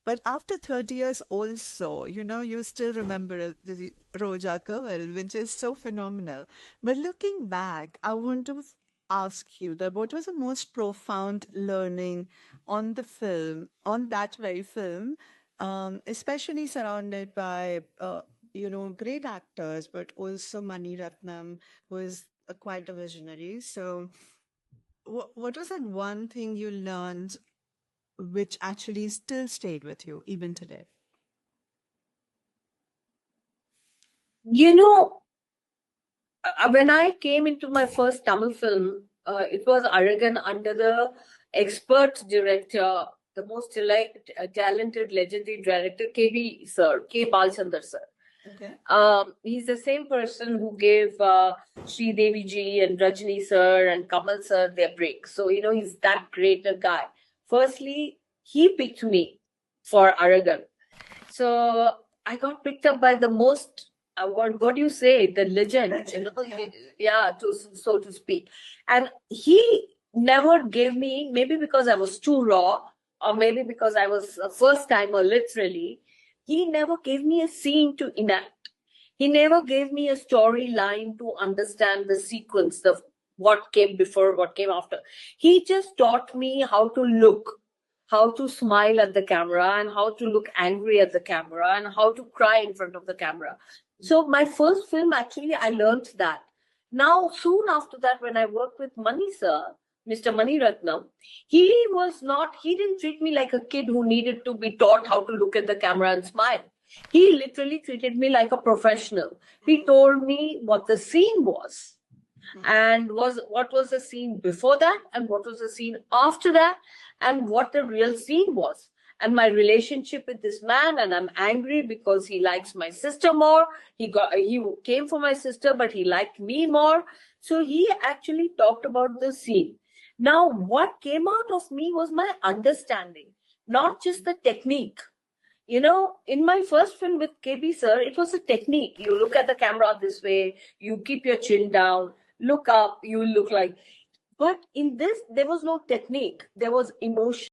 But after 30 years also, you still remember the Roja Kawal, which is so phenomenal. But looking back, I want to ask you that what was the most profound learning on the film, on that very film, especially surrounded by, great actors, but also Mani Ratnam, who is quite a visionary. So, what was that one thing you learned which actually still stayed with you even today? You know, when I came into my first Tamil film, it was Aragan under the expert director, the most talented, legendary director, K.B. Sir, K. Balchandar Sir. Okay. He's the same person who gave Sri Devi ji and Rajni Sir and Kamal Sir their break. So, he's that great a guy. Firstly, he picked me for Aragan. So I got picked up by the most, what do you say, the legend, yeah, so to speak. And he never gave me, maybe because I was too raw, or maybe because I was a first timer, literally, he never gave me a scene to enact. He never gave me a storyline to understand the sequence of what came before, what came after. He just taught me how to look, how to smile at the camera, and how to look angry at the camera, and how to cry in front of the camera. So my first film, actually, I learned that. Now, soon after that, when I worked with Mani sir, Mr. Mani Ratnam, he didn't treat me like a kid who needed to be taught how to look at the camera and smile. He literally treated me like a professional. He told me what the scene was, and what was the scene before that, and what was the scene after that, and what the real scene was, and my relationship with this man. And I'm angry because he likes my sister more. He came for my sister, but he liked me more. So he actually talked about the scene. Now, what came out of me was my understanding, not just the technique. In my first film with KB sir, it was a technique. You look at the camera this way, you keep your chin down, look up, you look like. But in this, there was no technique, there was emotion.